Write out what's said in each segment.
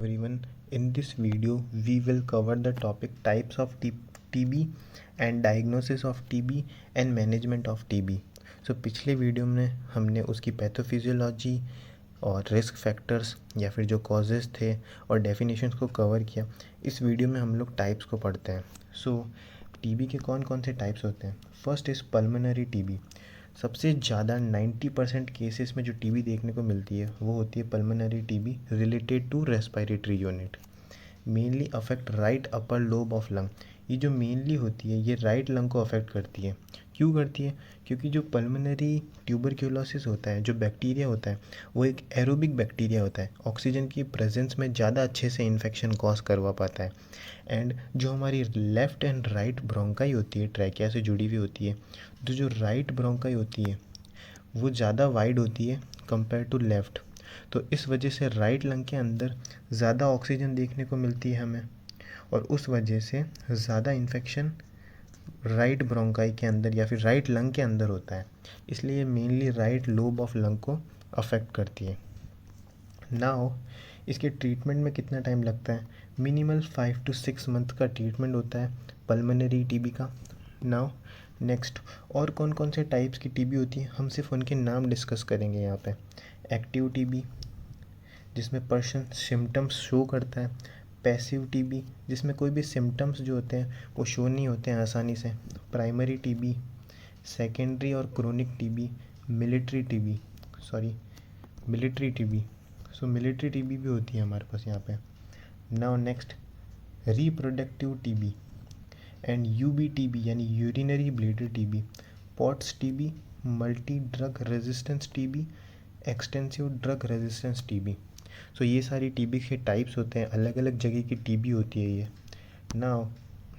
Everyone, in this video we will cover the topic types of TB and diagnosis of TB and management of TB. So पिछले video में हमने उसकी pathophysiology और risk factors या फिर जो causes थे और डेफिनेशंस को कवर किया। इस वीडियो में हम लोग टाइप्स को पढ़ते हैं। सो टीबी के कौन कौन से टाइप्स होते हैं। First is pulmonary TB. सबसे ज़्यादा 90% केसेस में जो टीबी देखने को मिलती है वो होती है pulmonary TB related to respiratory unit. Mainly affect right upper lobe of lung. ये जो मेनली होती है ये राइट लंग को अफेक्ट करती है। क्यों करती है? क्योंकि जो पल्मोनरी ट्यूबरक्यूलोसिस होता है, जो बैक्टीरिया होता है, वो एक एरोबिक बैक्टीरिया होता है। ऑक्सीजन की प्रेजेंस में ज़्यादा अच्छे से इन्फेक्शन कॉज करवा पाता है। एंड जो हमारी लेफ़्ट एंड राइट ब्रोंकाई होती है, ट्रैकिया से जुड़ी हुई होती है, तो जो राइट ब्रोंकाई होती है वो ज़्यादा वाइड होती है कंपेयर टू लेफ़्ट। तो इस वजह से राइट लंग के अंदर ज़्यादा ऑक्सीजन देखने को मिलती है हमें, और उस वजह से ज़्यादा इन्फेक्शन राइट ब्रोंकाई के अंदर या फिर राइट लंग के अंदर होता है। इसलिए ये mainly right lobe of lung को अफेक्ट करती है। नाउ इसके ट्रीटमेंट में कितना टाइम लगता है? मिनिमल 5 to 6 मंथ का ट्रीटमेंट होता है पल्मोनरी टीबी का। नाउ नेक्स्ट, और कौन कौन से टाइप्स की टीबी होती है हम सिर्फ उनके नाम डिस्कस करेंगे यहाँ पे। एक्टिव टीबी जिसमें पर्सन सिम्टम्स शो करता है। पैसिव टीबी जिसमें कोई भी सिम्टम्स जो होते हैं वो शो नहीं होते हैं आसानी से। प्राइमरी टीबी, सेकेंडरी और chronic TB, military TB. So military TB भी होती है हमारे पास यहाँ पे। Now next, reproductive TB and UB TB यानी urinary bladder TB, Potts TB, multi drug resistance TB, extensive drug resistance TB. So ये सारी टीबी के टाइप्स होते हैं, अलग अलग जगह की टीबी होती है ये। Now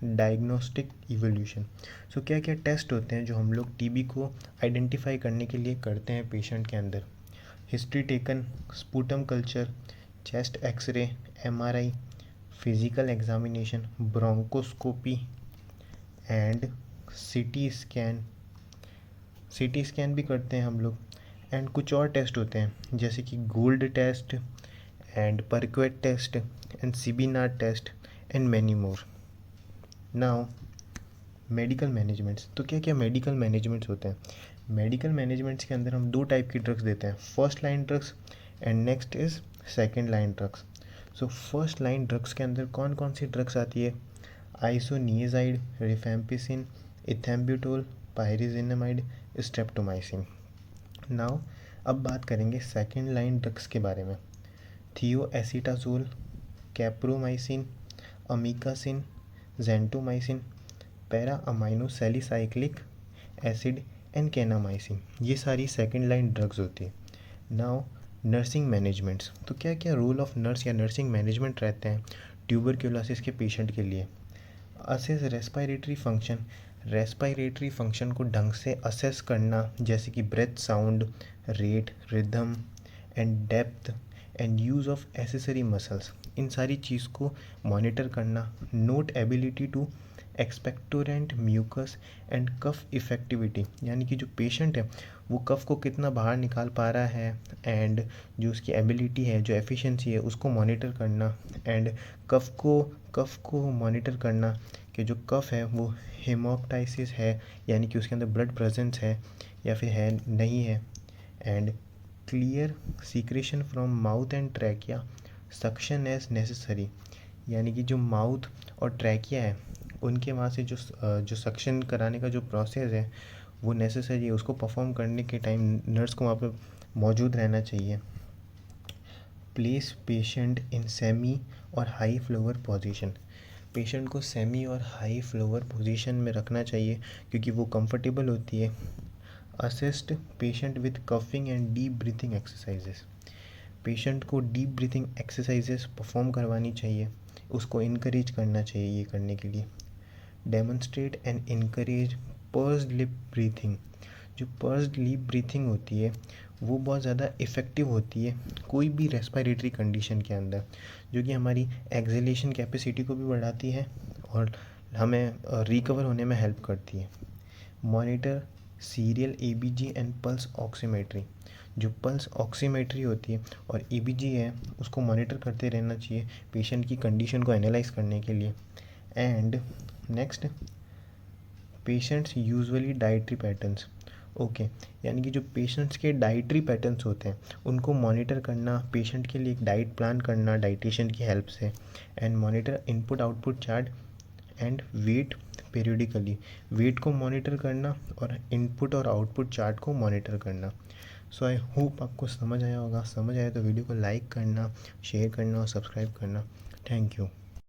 diagnostic evolution. सो क्या क्या टेस्ट होते हैं जो हम लोग टीबी को आइडेंटिफाई करने के लिए करते हैं पेशेंट के अंदर। History taken, sputum culture, chest X-ray, MRI, physical examination, bronchoscopy and CT scan भी करते हैं हम लोग। एंड कुछ और टेस्ट होते हैं जैसे कि गोल्ड टेस्ट एंड परक्वेट test and CBNAAT test and many more. Now medical managements. तो क्या क्या मेडिकल मैनेजमेंट्स होते हैं? मेडिकल मैनेजमेंट्स के अंदर हम दो टाइप की ड्रग्स देते हैं, first line drugs and next is second line drugs. So first line drugs के अंदर कौन कौन सी ड्रग्स आती है? Isoniazid, rifampicin, ethambutol, pyrazinamide, streptomycin. Now अब बात करेंगे सेकेंड लाइन ड्रग्स के बारे में। Thioacetazone, capreomycin, amikacin, gentamicin, para amino salicylic acid and kanamycin. ये सारी सेकेंड लाइन ड्रग्स होती है। Now nursing managements. तो क्या क्या रोल ऑफ नर्स या नर्सिंग मैनेजमेंट रहते हैं ट्यूबरक्यूलोसिस के पेशेंट के लिए? असेस रेस्पिरेटरी फंक्शन को ढंग से असेस करना, जैसे कि breath sound, rate, rhythm and depth and use of accessory muscles. इन सारी चीज़ को मॉनिटर करना। Note ability to expectorant mucus and cough effectivity, यानी कि जो पेशेंट है वो कफ को कितना बाहर निकाल पा रहा है, एंड जो उसकी एबिलिटी है, जो एफिशिएंसी है, उसको मॉनिटर करना। एंड कफ को मॉनिटर करना कि जो कफ है वो हेमोप्टाइसिस है, यानी कि उसके अंदर ब्लड प्रेजेंस है या फिर है नहीं है। And clear secretion from mouth and trachea, suction as necessary, यानी कि जो माउथ और ट्रैकिया है उनके वहाँ से जो सक्शन कराने का जो प्रोसेस है वो नेसेसरी है, उसको परफॉर्म करने के टाइम नर्स को वहाँ पर मौजूद रहना चाहिए। प्लेस पेशेंट इन सेमी और हाई फ्लोवर पोजीशन। पेशेंट को सेमी और हाई फ्लोवर पोजीशन में रखना चाहिए क्योंकि वो कंफर्टेबल होती है। Assist patient with coughing and deep breathing exercises. Patient को डीप ब्रीथिंग एक्सरसाइजेस परफॉर्म करवानी चाहिए, उसको इनकरेज करना चाहिए ये करने के लिए। Demonstrate and encourage pursued lip breathing. जो पर्स्ड लिप ब्रीथिंग होती है वो बहुत ज़्यादा इफ़ेक्टिव होती है कोई भी रेस्पिरेटरी कंडीशन के अंदर, जो कि हमारी एक्सहेलेशन कैपेसिटी को भी बढ़ाती है और हमें रिकवर होने में हेल्प करती है। Monitor serial ABG and pulse oximetry. जो पल्स ऑक्सीमेट्री होती है और ईबीजी है उसको मॉनिटर करते रहना चाहिए पेशेंट की कंडीशन को एनालाइज करने के लिए। And next, patients usually dietary patterns. Okay, यानी कि जो पेशेंट्स के डाइटरी पैटर्न्स होते हैं उनको मॉनिटर करना, पेशेंट के लिए एक डाइट प्लान करना डाइटिशियन की हेल्प से, and monitor input output chart and weight periodically, weight को मॉनिटर करना और इनपुट और आउटपुट चार्ट को मॉनिटर करना। सो आई होप आपको समझ आया होगा। समझ आया तो वीडियो को लाइक करना, शेयर करना और सब्सक्राइब करना। Thank you.